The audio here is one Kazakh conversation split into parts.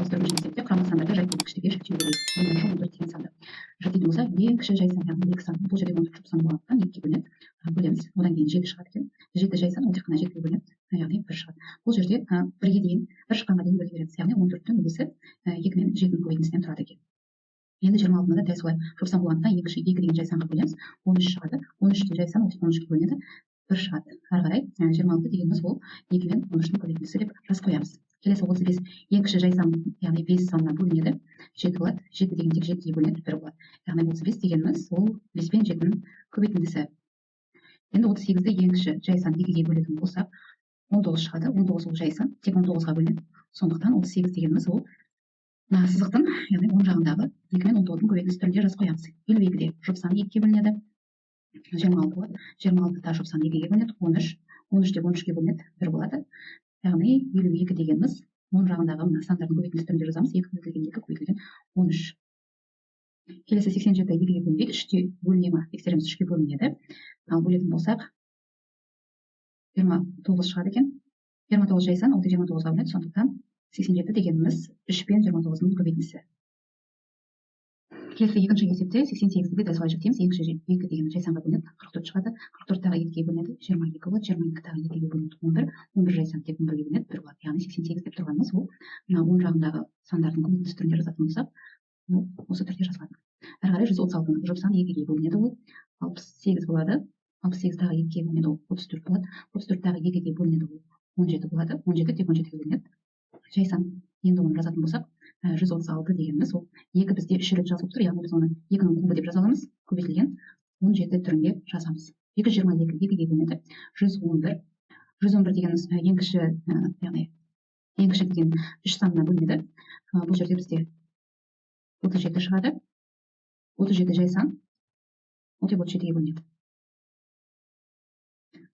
34 есепте құрама сандарды жай көбеткіштігі шектеулі дейді. 14 деген санды. Жай дейтін болса, ең кіші жай сан, яғни 2 сан. Бұл жерде 14 жұп сан болғандықтан 2-ге бөлінеді. Бөлеміз. Одан кейін 7 шығады екен. 7 жай сан, ол тек қана 7-ге бөлінеді, яғни 1 шығады. Бұл жерде 1-ге дейін, 1 шыққанға дейін бөле береміз. Яғни 14-тің өзі 2 мен 7-нің көбейтіндісінен тұрады екен. Енді 26-ны да дәл солай жұп сан болғандықтан ең кіші 2 деген жай санға бөлеміз. 13 шығады. 13-те жай сан, ол тек 13-ге бөлінеді. 1 шығады. Ары қарай 26 дегеніміз ол 2 мен 13-нің көбейтіндісі деп жазып қоямыз. Келесі 35 ең кіші жай сан, яғни 5 санына бөлінеді. 7 болады. 7 деген тек 7-ге бөлінеді, 1 болады. Яғни 35 дегеніміз ол 5 пен 7-нің көбейтіндісі. Енді 38-ді ең кіші жай сан 2-ге бөлетін болсақ, 19 шығады. 19 ол жай сан, тек 19-ға бөлінеді. Сондықтан 38 дегеніміз ол сызықтың, яғни оң жағындағы 2 мен 19-ның көбейтіндісі түрінде жазып қоямыз. 52-де жұп сан 2-ге бөлінеді. 26 болады. 26-да жұп сан 2-ге бөлінеді. 13-те 13-ге бөлінеді, 1 болады. Яғни 52 дегеніміз оң жағындағы сандардың көбейтіндісі түрінде жазамыз. 2 көбейтілген 2 көбейтілген 13. Келесі 87-ді 2-ге бөлінбейді. 3-те бөліне ма? Тексереміз, 3-ке бөлінеді. Ал бөлетін болсақ 29 шығады екен. 29 жай сан, ол 29-ға бөлінеді. Сондықтан 87 дегеніміз 3 пен 29-ның көбейтіндісі. Келесі екінші есепте 88-ді дәл солай жүктейміз. Ең кіші 2 деген жай санға бөлінеді. 44 шығады. 44-тағы 2-ге бөлінеді. 22 болады. 22-тағы 2-ге бөлінеді. 11. 11 жай сан тек 11-ге бөлінеді. 1 болады. Яғни 88 деп тұрғанымыз ол оң жағындағы сандардың көбейтіндісі түрінде жазатын болсақ, осы түрде жазылады. Ары қарай 136-ның жұп сан 2-ге бөлінеді. Ол 68 болады. 68-тағы 2-ге бөлінеді. Ол 34 болады. 34-тағы 2-ге бөлінеді. Ол 17 болады. 17 тек 17-ге бөлінеді. Жай сан енді оны жазатын болсақ, 136 дегеніміз ол 2 бізде 3 рет жазылып тұр, яғни біз оны 2-нің кубы деп жаза аламыз, көбейтілген 17 түрінде жазамыз. 222 2-ге бөлінеді. 111 дегеніміз ең кіші, яғни ең кіші деген 3 санына бөлінеді. Бұл жерде бізде 37 шығады. 37 жай сан, ол тек 37-ге бөлінеді.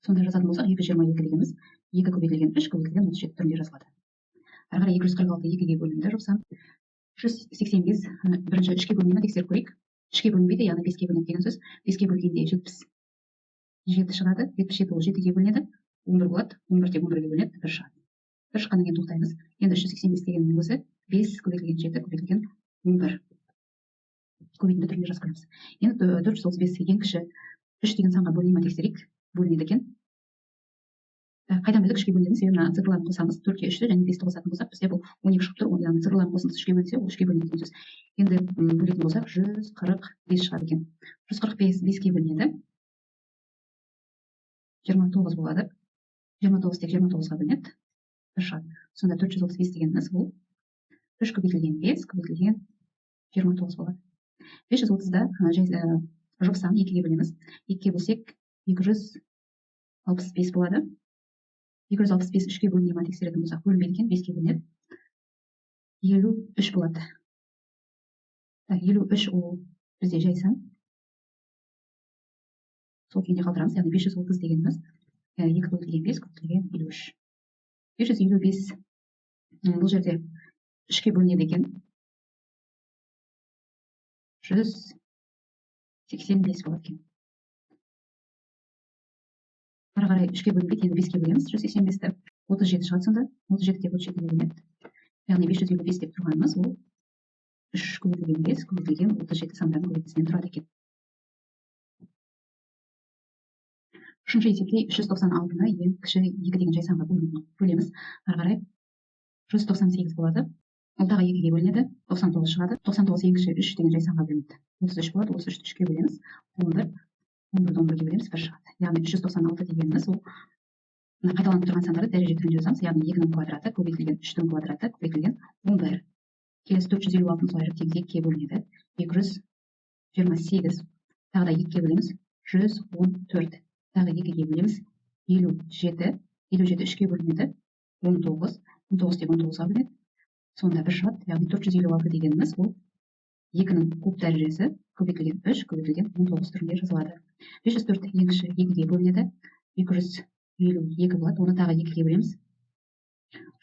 Сонда жазатын болсақ, 222 дегеніміз 2 көбейтілген 3 көбейтілген 37 түрінде жазылады. Ары қарай 246 2-ге бөлінді жұп сан. 185 бірінші 3-ке бөліне ме тексеріп көрейік. 3-ке бөлінбейді, яғни 5-ке бөлінеді деген сөз. 5-ке бөлгенде 77 шығады. 77 ол 7-ге бөлінеді. 11 болады. 11 тек 11-ге бөлінеді, 1 шығады. 1 шыққаннан кейін тоқтаймыз. Енді 385 дегеннің өзі 5 көбейтілген 7 көбейтілген 11 көбейтінді түрінде жазып қоямыз. Енді 435 ең кіші 3 деген санға бөліне ме тексерейік. Бөлінеді екен. Қайдан білдік 3-ке бөлінетін? Себебі мына цифрларын қосамыз, 4-ке 3-ті және 5-ті қосатын болсақ, бізде бұл 12 шығып тұр. Яғни цифрларын қосымыз 3-ке бөлінсе, ол 3-ке бөлінеді деген сөз. Енді бөлетін болсақ, 145 шығады екен. 145 5-ке бөлінеді. 29 болады. 29 тек 29-ға бөлінеді. 1 шығады. Сонда 435 дегеніміз бұл 3 көбейтілген 5 көбейтілген 29 болады. 530-да жұп сан 2-ге бөлеміз. 2-ге бөлсек 265 болады. 265 3-ке бөліне ме тексеретін болсақ, бөлінбейді екен, 5-ке бөлінеді. 53 болады. 53 ол бізде жай сан. Сол күйінде қалдырамыз. Яғни 530 дегеніміз 2 көбейтілген 5 көбейтілген 53. 555 бұл жерде 3-ке бөлінеді екен. 185 болады екен. Ары қарай 3-ке бөлінбейді, енді 5-ке бөлеміз. 185-ті 37 шығады сонда. 37 тек 37-ге бөлінеді. Яғни 555 деп тұрғанымыз ол 3 көбейтілген 5 көбейтілген 37 сандардың көбейтіндісінен тұрады екен. Үшінші есепте 396-ны ең кіші 2 деген жай санға бөлеміз. Ары қарай 198 болады. Ол тағы 2-ге бөлінеді. 99 шығады. 99 ең кіші 3 деген жай санға бөлінеді. 33 болады. 33-ті 3-ке бөлеміз. 11 11-ге бөлеміз, 1 шығады. Яғни 396 дегеніміз ол қайталанып тұрған сандарды дәреже түрінде жазамыз. Яғни 2-нің квадраты көбейтілген 3-тің квадраты көбейтілген 11. Келесі 456-ны солай жүктейміз, 2-ге бөлінеді. 228 тағы да 2-ге бөлеміз. 114 тағы 2-ге бөлеміз. 57 3-ке бөлінеді. 19 тек 19-ға бөлінеді. Сонда 1 шығады. Яғни 456 дегеніміз ол 2-нің куб дәрежесі көбейтілген 3 көбейтілген 19 түрінде жазылады. 504 ең кіші 2-ге бөлінеді. 252 болады. Оны тағы 2-ге бөлеміз.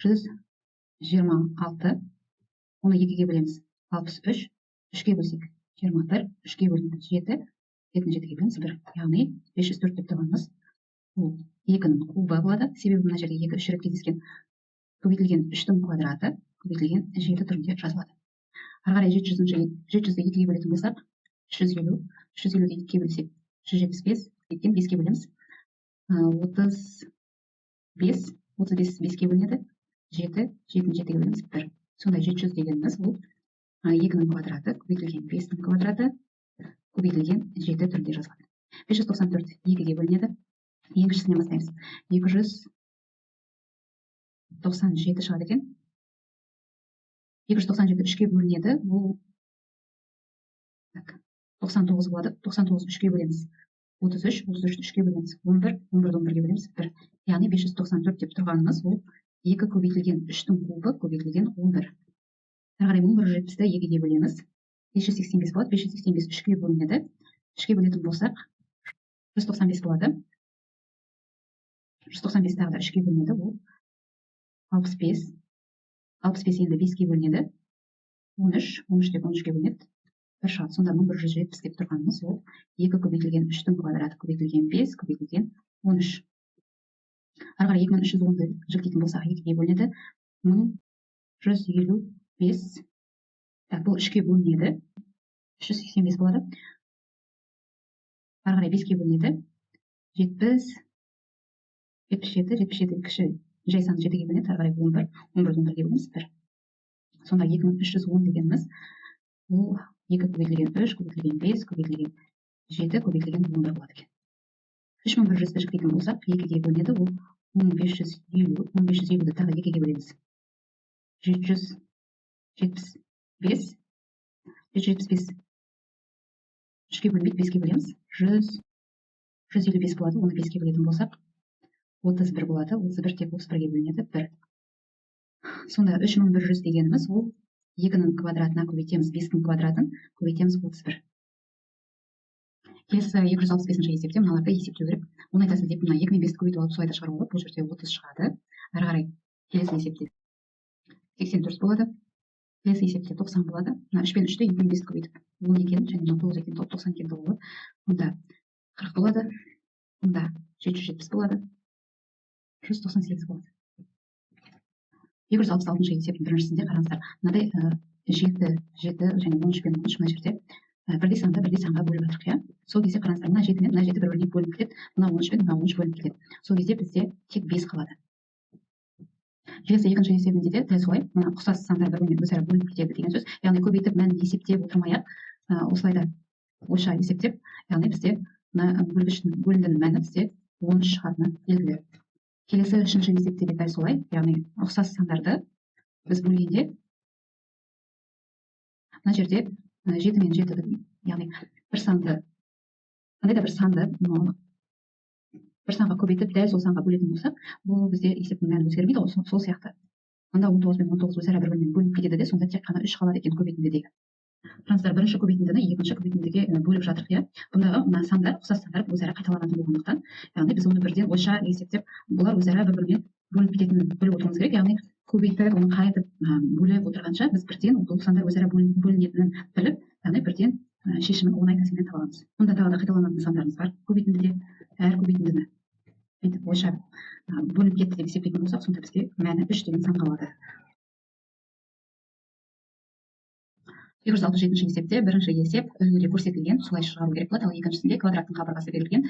126 оны 2-ге бөлеміз. 63 3-ке бөлсек 21 3-ке бөлінеді 7 7-ге бөлеміз 1. Яғни 504 деп тұрғанымыз ол 2-нің кубы болады. Себебі мына жерде 2 3 рет кездескен көбейтілген 3-тің квадраты көбейтілген 7 түрінде жазылады. Ары қарай 700-ді 2-ге бөлетін болсақ, 350, 350-ді 2-ге бөлсек 175, еттен 5-ге бөлеміз. 35, 5-ге бөлінеді. 7, 7-ні 7-ге бөлеміз 1. Сонда 700 дегеніміз бұл 2-нің квадраты көбейтілген 5-нің квадраты көбейтілген 7 түрінде жазылады. 594 2-ге бөлінеді. Ең кішісінен бастаймыз. 297 шығады екен. 297 3-ге бөлінеді. Бұл 99 болады. 99 3-ге бөлеміз. 33, 33 3-ге бөлеміз. 11, 11-ді 11-ге бөлеміз 1. Яғни 594 деп тұрғанымыз бұл 2 көбейтілген 3-дің кубы көбейтілген 11. Ары қарай 1170-ді 2-ге бөлеміз. 585 болады. 585 3-ге бөлінеді. 3-ге бөлетін болсақ 195 болады. 195 тағы да 3-ге бөлінеді. Ол 65. 65 енді 5-ге бөлінеді. 13, 13 деп 13-ге бөлінеді. 1 шығады. Сонда 1170 деп тұрғанымыз ол 2 көбейтілген 3-дің квадраты көбейтілген 5 көбейтілген 13. Ары қарай 2310-ды жіктейтін болсақ 2-ге бөлінеді. 1155. Бұл 3-ге бөлінеді. 385 болады. Ары қарай 5-ге бөлінеді. 70, 77, 77 кіші жай саны 7-ге бөлінеді. Ары қарай 11, 11-ді 11-ге бөлеміз 1. Сонда 2310 дегеніміз бұл 2 көбейтілген 3 көбейтілген 5 көбейтілген 7 көбейтілген 11 болады екен. 3100-ді жіктейтін болсақ 2-ге бөлінеді. Ол 1550, 1550-ді тағы 2-ге бөлеміз. 775, 775 3-ге бөлінбейді, 5-ге бөлеміз. 155 болады. Оны 5-ге бөлетін болсақ 31 болады. 31 тек 31-ге бөлінеді 1. Сонда 3100 дегеніміз ол 2-нің квадратына көбейтеміз 5-нің квадратын көбейтеміз 31. Келесі 265-ші есепте мыналарды есептеу керек. Оны айтасыз деп, мына 2 мен 5-ті көбейтіп алып солай да шығаруға болады. Бұл жерде 30 шығады. Ары қарай келесі есепте 84 болады. Келесі есепте 90 болады. Мына 3 пен 3-ті 2 мен 5-ті көбейтіп 10 екен, және 9 екен, 90 екен болады. Онда 40 болады. Онда 770 болады. 198 болады. 266-шы есептің біріншісінде қараңыздар. Мынадай 7, 7 және 13 пен 13 мына жерде бірдей санға бөліп жатырық, иә. Сол кезде қараңыздар, мына 7 мен мына 7 бір-біріне бөлініп кетеді. Мына 13 пен мына 13 бөлініп кетеді. Сол кезде бізде тек 5 қалады. Келесі екінші есебінде де дәл солай, мына ұқсас сандар бір-біріне өзара бөлініп кетеді деген сөз. Яғни көбейтіп мәнін есептеп отырмай-ақ, осылайда ойша есептеп, яғни бізде мына бөліндінің мәні бізде 13 шығатыны белгілі. Келесі үшінші есепте де дәл солай, яғни ұқсас сандарды біз бөлгенде мына жерде 7 мен 7, яғни бір санды, қандай да бір санды бір санға көбейтіп, дәл сол санға бөлетін болсақ, бұл бізде есептің мәні өзгермейді, сол сияқты. Онда 19 мен 19 өзара бір-бірінен бөлініп кетеді де, сонда тек қана 3 қалады екен көбейтіндідегі. Қараңыздар, бірінші көбейтіндіні екінші көбейтіндіге бөліп жатырық, иә. Бұндағы мына сандар, ұқсас сандар өзара қайталанатын болғандықтан, яғни біз оны бірден ойша есептеп, бұлар өзара бір-біріне бөлініп кететінін біліп отыруымыз керек. Яғни көбейтіп, оны қайтып бөліп отырғанша біз бірден бұл сандар өзара бөлінетінін біліп, яғни бірден шешімін оңай тәсілмен таба аламыз. Мұнда тағы да қайталанатын сандарымыз бар. Көбейтіндіде әр көбейтіндіні бүйтіп ойша бөлініп кетті деп есептейтін болсақ, сонда бізге мәні 3 деген сан қалады. 267-ші есепте бірінші есеп үлгіде көрсетілген, солай шығару керек болады. Ал екіншісінде квадраттың қабырғасы берілген,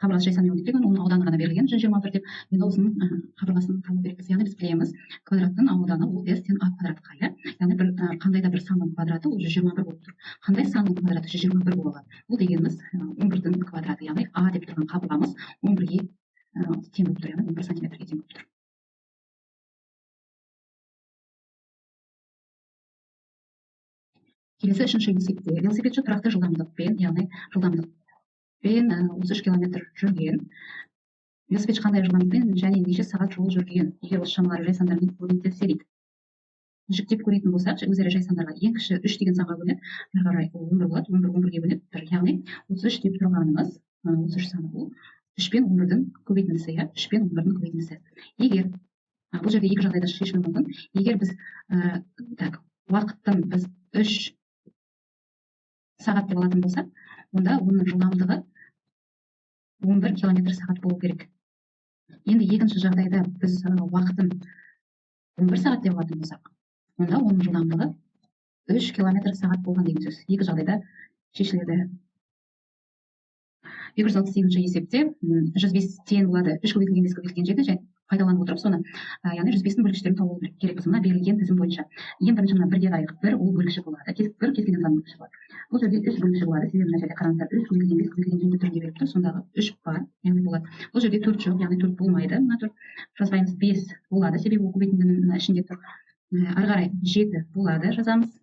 қабырғасы жай санмен өрнектелген, оның ауданы ғана берілген 121 деп. Енді осының қабырғасын табу керекпіз. Яғни біз білеміз, квадраттың ауданы ол s-тен a квадратқа, иә. Яғни қандай да бір санның квадраты ол 121 болып тұр. Қандай санның квадраты 121 болып алады? Бұл дегеніміз 11-дің квадраты, яғни a деп тұрған қабырғамыз 11-ге тең болып тұр, яғни 11 сантиметрге тең болып тұр. Келесі үшінші есепте велосипедші тұрақты жылдамдықпен, яғни жылдамдықпен 33 км жүрген. Велосипедші қандай жылдамдықпен және неше сағат жол жүрген? Егер осы шамалары жай сандармен бөлінтілсе дейді. Жіктеп көретін болсақ, өзара жай сандарға ең кіші 3 деген санға бөлінеді. Ары қарай 11 болады, 11 11-ге бөлінеді 1. Яғни 33 деп тұрғанымыз 33 саны бұл 3 пен 11-дің көбейтіндісі, иә, 3 пен 11-дің көбейтіндісі. Егер бұл жерде екі жағдайда шешілуі мүмкін. Егер біз уақыттың біз 3 сағат деп алатын болсақ, онда оның жылдамдығы 11 км сағат болу керек. Енді екінші жағдайда біз уақытын 11 сағат деп алатын болсақ, онда оның жылдамдығы 3 км сағат болған деген сөз. Екі жағдайда шешіледі. 268 есепте 105 тең болады. 3 көбейтілген 5 көбейтілген 7 және пайдаланып отырып соны, яғни 105-ің бөлгіштерін табу керек. Біз мына берілген тізім бойынша. Ең бірінші мына 1-ге қайық. 1 ол бөлгіші болады. 1 кез келген сан бөлгіші болады. Бұл жерде 3 бөлгіші болады. Себебі мына жерде қараңыздар, 3 көбейтілген 5 көбейтілген 7 түрінде беріп тұр. Сондағы 3 бар, яғни болады. Бұл жерде 4 жоқ, яғни 4 болмайды. Мына 4 жазбаймыз, 5 болады. Себебі ол көбейтіндінің ішінде тұр. Ары қарай 7 болады, жазамыз.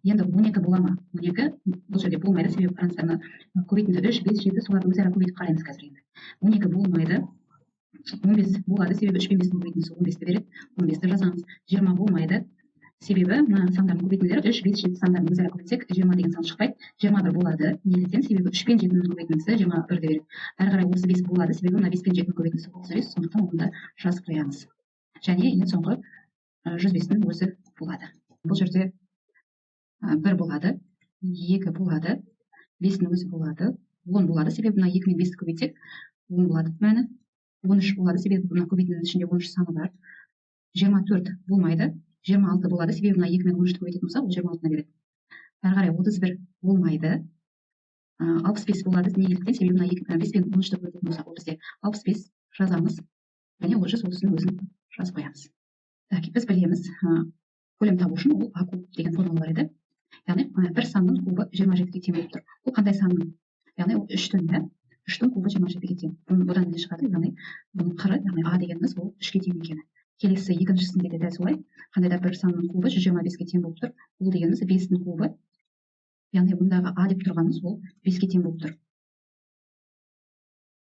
Енді 12 бола ма? 12 бұл жерде болмайды. Себебі қараңыздар, көбейтінді 3, 5, 7 соларды өзара көбейтіп қараймыз қазір енді. 12 болмайды. 15 болады. Себебі 3 пен 5-дің көбейтіндісі 15-ті береді. 15-ті жазамыз. 20 болмайды. Себебі мына сандардың көбейтінділері 3, 5, 7 сандарын өзара көбейтсек 20 деген сан шықпайды. 21 болады. Неліктен? Себебі 3 пен 7-дің көбейтіндісі 21-ді береді. Ары қарай 35 болады. Себебі мына 5 пен 7-дің көбейтіндісі 35, сондықтан оны да жазып қоямыз. Және ең соңғы 105-дің өзі болады. Бұл жерде 1 болады, 2 болады, 5-дің өзі болады, 10 болады. Себебі мына 2 мен 5-ті көбейтсек 10 болады. Мәні 13 болады. Себебі мына көбейтіндінің ішінде 13 саны бар. 24 болмайды. 26 болады. Себебі мына 2 мен 13-ті көбейтетін болса, ол 26-ны береді. Ары қарай 31 болмайды. 65 болады. Неліктен? Себебі мына 5 пен 13-ті көбейтетін болса, ол бізде 65 жазамыз. Және 130-ның өзін жазып қоямыз. Біз білеміз, көлем табу үшін ол А куб деген формула бар еді. Яғни бір санның кубы 27-ге тең болып тұр. Бұл қандай санның? Яғни ол 3-тің да 3-тің кубы 27-ге тең. Бұдан не шығады? Яғни бұның қыры, яғни А дегеніміз ол 3-ге тең екені. Келесі екіншісінде де дәл солай. Қандай да бір санның кубы 125-ге тең болып тұр. Бұл дегеніміз 5-тің кубы. Яғни бұндағы А деп тұрғанымыз ол 5-ге тең болып тұр.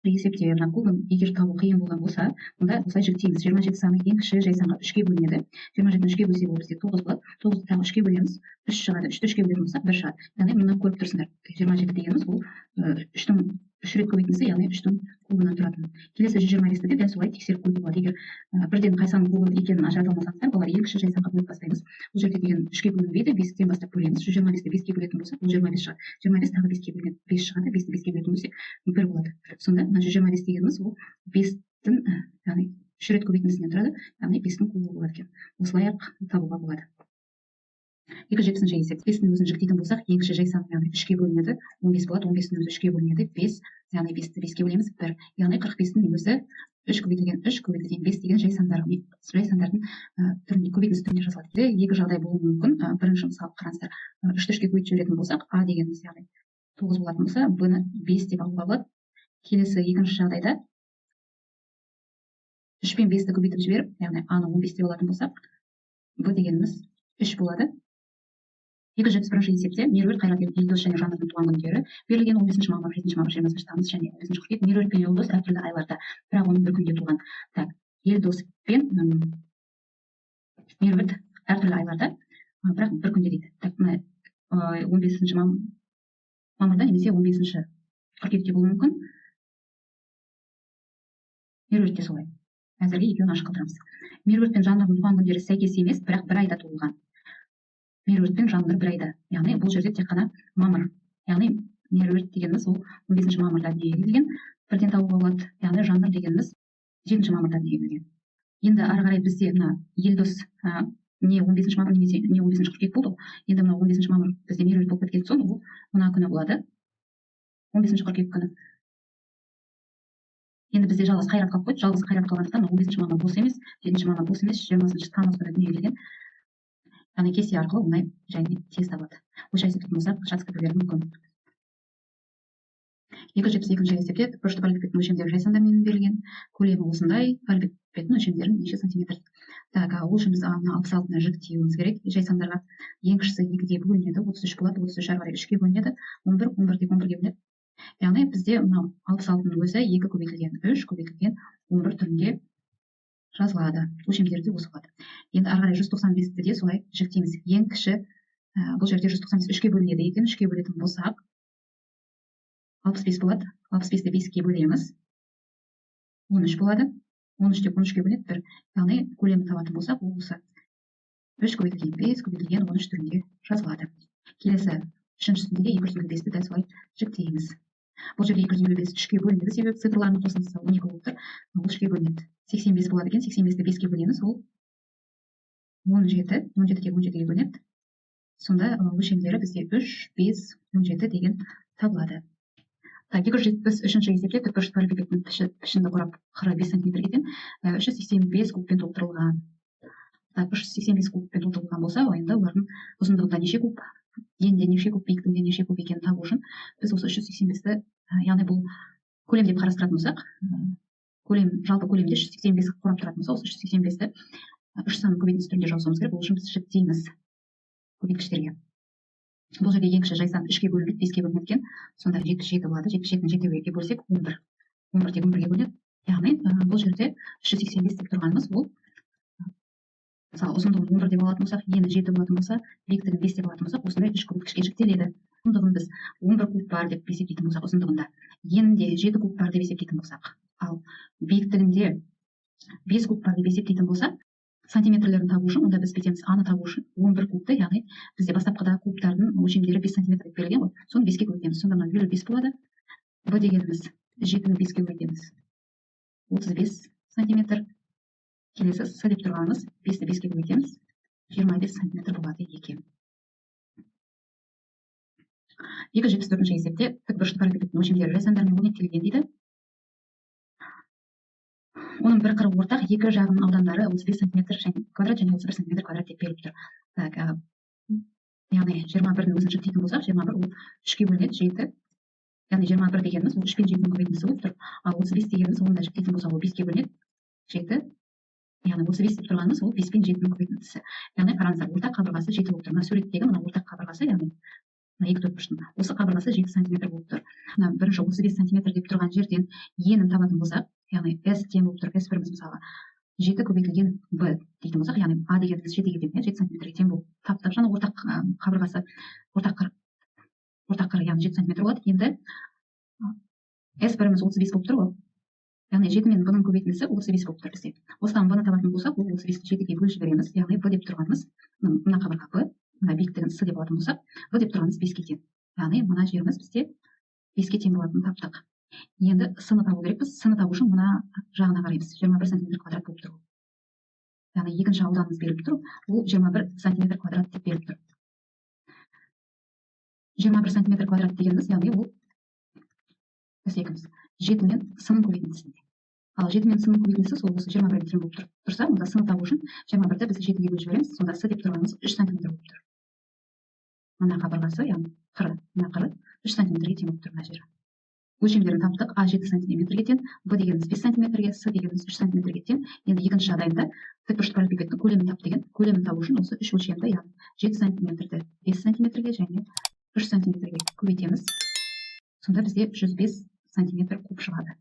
Есепте мына кубын егер табу қиын болған болса, онда осылай жіктейміз. 27 саны ең кіші жай санға 3-ге бөлінеді. 27-ні 3-ге бөлсек ол бізде 9 болады. 9-ды тағы 3-ге бөлеміз, 3 шығады. 3-ті 3-ге бөлетін болсақ 1 шығады. Яғни мұны көріп тұрсыңдар. 27 дегеніміз ол 3-тің 3 рет көбейтіндісі, яғни 3-тің кубынан тұратын. Келесі 125-ті де дәл солай тексеріп көруге болады. Егер бірден қай санның кубы екенін ажырата алмасаңыздар, олар ең кіші жай санға бөліп бастаймыз. Бұл жерде деген 3-ге бөлінбейді, 5-тен бастап бөлеміз. 125-ті 5-ге бөлетін болсақ, ол 25 шығады. 25 тағы 5-ге бөлінеді, 5 шығады. 5-ті 5-ге бөлетін болсақ 1 болады. Сонда мына 125 дегеніміз ол 5-тің, яғни 3 рет көбейтіндісінен тұрады, яғни 5-тің кубы болады екен. Осылай ақ табуға болады. 270 есеп. 5-дің өзін жіктейтін болсақ, ең кіші жай саны яғни 3-ге бөлінеді. 15 болады. 15-дің өзі 3-ге бөлінеді. 5, яғни 5-ті 5-ге бөлеміз 1. Яғни 45-дің өзі 3 көбейтілген 5 деген жай сандардың түрінде, көбейтіндісі түрінде жазылады. Екі жағдай болуы мүмкін. Бірінші мысал қараңыздар. 3-ті 3-ге көбейтіп жіберетін болсақ, А дегеніміз яғни 9 болатын болса, Б-ні 5 деп алуға болады. Келесі екінші жағдайда 3 пен 5-ті көбейтіп жіберіп, яғни А-ны 15 деп алатын болсақ, Б дегеніміз 3 болады. 271 есепте Меруерт, Қайрат, Елдос және Жанрдың туған күндері берілген 15 мамыр, 7 мамыр, 20 тамыз және 15 қыркүйек. Меруерт пен Елдос әртүрлі айларда, бірақ оның бір күнде туған. Так, Елдос пен Меруерт әртүрлі айларда, бірақ бір күнде дейді. Так, 15 мамырда немесе 15 қыркүйекте болуы мүмкін. Меруертте солай. Әзірге екеуін ашық қалдырамыз. Меруерт пен Жанрдың туған күндері сәйкес емес, бірақ бір айда туылған. Меруерт пен Жанр бір айда. Яғни бұл жерде тек қана мамыр. Яғни Меруерт дегеніміз ол 15 мамырда дүниеге келген. Бірден табуға болады. Яғни Жанр дегеніміз 7 мамырда дүниеге келген. Енді ары қарай бізде мына Елдос не 15 мамыр немесе не 15 қыркүйек болды. Енді мына 15 мамыр бізде Меруерт болып кеткен соң, ол мына күні болады. 15 қыркүйек күні. Енді бізде жалғыз Қайрат қалып қойды. Жалғыз Қайрат қалғандықтан 15 мамыр бос емес, 7 мамыр бос емес, 20 тамыз күні дүниеге келген. Яғни кесте арқылы оңай және тез табылады. Осы есептің болсақ, жатып беруі мүмкін. 272 есепте бүрышты параллелепипедтің өлшемдері жай сандармен берілген. Көлемі осындай, параллелепипедтің өлшемдері неше сантиметр. Так, ол үшін біз 66-ны жіктеуіміз керек. Жай сандарға ең кішісі 2-ге бөлінеді, 33 болады, 33 ары қарай 3-ге бөлінеді, 11, 11-ге бөлінеді. Яғни бізде мына 66-ның өзі 2 көбейтілген 3 көбейтілген 11 түрінде жазылады. Өлшемдері де осы болады. Енді ары қарай 195-ті де солай жіктейміз. Ең кіші, бұл жерде 195 3-ге бөлінеді екен. 3-ге бөлетін болсақ, 65 болады. 65-ті 5-ге бөлеміз. 13 болады. 13-те 13-ге бөлінеді 1. Яғни көлемі табатын болсақ, ол осы 3 көбейтілген 5 көбейтілген 13 түрінде жазылады. Келесі үшіншісінде 255-ті дәл солай жіктейміз. Бұл жерде 255 3-ге бөлінеді, себебі цифрларының қосындысы 12 болып тұр. Ол 3-ге бөлінеді. 85 болады екен. 85-ті 5-ге бөлеміз, ол 17 17 17-ге бөлінеді. Сонда өлшемдері бізде 3, 5, 17 деген табылады. 273-ші есепте тікбұрыш параллелепипедтің пішінді құрап қыры 5 см екен. 385 кубпен толтырылған. 385 кубпен толтырылған болса, енді олардың ұзындығында неше куб, енінде неше куб, биіктігінде неше куб екенін табу үшін біз осы 385-ті, яғни бұл көлем деп қарастыратын болсақ, жалпы көлемде 385 құрап тұратын болса, осы 385-ті 3 санының көбейтіндісі түрінде жазуымыз керек. Бұл үшін біз жіктейміз көбейткіштерге. Бұл жерде ең кіші жайсан 3-ге бөлініп 5-ге бөлінеді екен. Сонда 77 болады. 77-ні 7-ге бөлсек 11. 11 тек 11-ге бөлінеді. Яғни бұл жерде 385 деп тұрғанымыз бұл, мысалы ұзындығын 11 деп алатын болсақ, ені 7 болатын болса, биіктігін 5 деп алатын болсақ, осындай 3 көбейткішке жіктеледі. Ұзындығын біз 11 куб бар деп есептейтін болсақ, ұзындығында енінде 7 куб бар деп есептейтін болсақ, ал биіктігінде 5 куб бар деп есептейтін болсақ, сантиметрлерін табу үшін, онда біз бетеміз аны табу үшін 11 кубты, яғни бізде бастапқыда кубтардың өлшемдері 5 см деп берілген ғой, соны 5-ге көбейтеміз. Сонда мына бөлу 5 болады. Б дегеніміз 7-ні 5-ге көбейтеміз. 35 см. Келесі С деп тұрғанымыз 5-ті 5-ге көбейтеміз. 25 см болады екен. 274-ші есепте тікбұрышты параллелепипедтің өлшемдері жайсандармен өрнектелген дейді. Оның бір қыры ортақ, екі жағының аудандары 35 см квадрат және 31 см квадрат деп беріліп тұр. Яғни 21-ні өзін жіктейтін болсақ, 21 ол 3-ге бөлінеді, 7. Яғни 21 дегеніміз ол 3 пен 7-нің көбейтіндісі болып тұр. Ал 35 дегеніміз оны да жіктейтін болсақ, ол 5-ге бөлінеді, 7. Яғни 35 деп тұрғанымыз ол 5 пен 7-нің көбейтіндісі. Яғни қараңыздар, ортақ қабырғасы 7 болып тұр. Мына суреттегі мына ортақ қабырғасы, яғни мына екі төртбұрыштың осы қабырғасы 7 см болып тұр. Мына бірінші 35 см деп тұрған жерден енін табатын болсақ, яғни S тең болып тұр. S1-іміз мысалы 7 көбейтілген B дейтін болсақ, яғни A дегеніміз 7-ге тең, 7 см тең болып таптық. Жаңа ортақ қабырғасы, ортақ қыры, яғни 7 см болады. Енді S1-іміз 35 болып тұр ғой. Яғни 7 мен B-ның көбейтіндісі 35 болып тұр бізде. Осыдан B-ны табатын болсақ, ол 35-ті 7-ге бөліп жібереміз. Яғни B деп тұрғанымыз мына қабырға B, мына биіктігін С деп алатын болсақ, B деп тұрғанымыз 5-ге тең. Яғни мына жеріміз бізде 5-ге тең болатынын таптық. Енді С-ны табу керекпіз. С-ны табу үшін мына жағына қараймыз. 21 см квадрат болып тұр. Яғни екінші ауданымыз беріліп тұр. Ол 21 см квадрат деп беріліп тұр. 21 см квадрат дегеніміз, яғни ол 7 мен С-ның көбейтіндісінде. Ал 7 мен С-ның көбейтіндісі сол осы 21-ге тең болып тұрса, онда С-ны табу үшін 21-ді біз 7-ге бөліп жібереміз. Сонда С деп тұрғанымыз 3 см болып тұр. Мына қабырғасы, яғни қыры, мына қыры 3 см-ге тең болып тұр мына жері. Өлшемдерін таптық. А 7 см-ге тең, Б дегеніміз 5 см-ге, С дегеніміз 3 см-ге тең. Енді екінші жағдайында тікбұрышты параллелепипедтің көлемін тап деген. Көлемін табу үшін осы 3 өлшемді, яғни 7 см-ді 5 см-ге және 3 см-ге көбейтеміз. Сонда бізде 105 см куб шығады.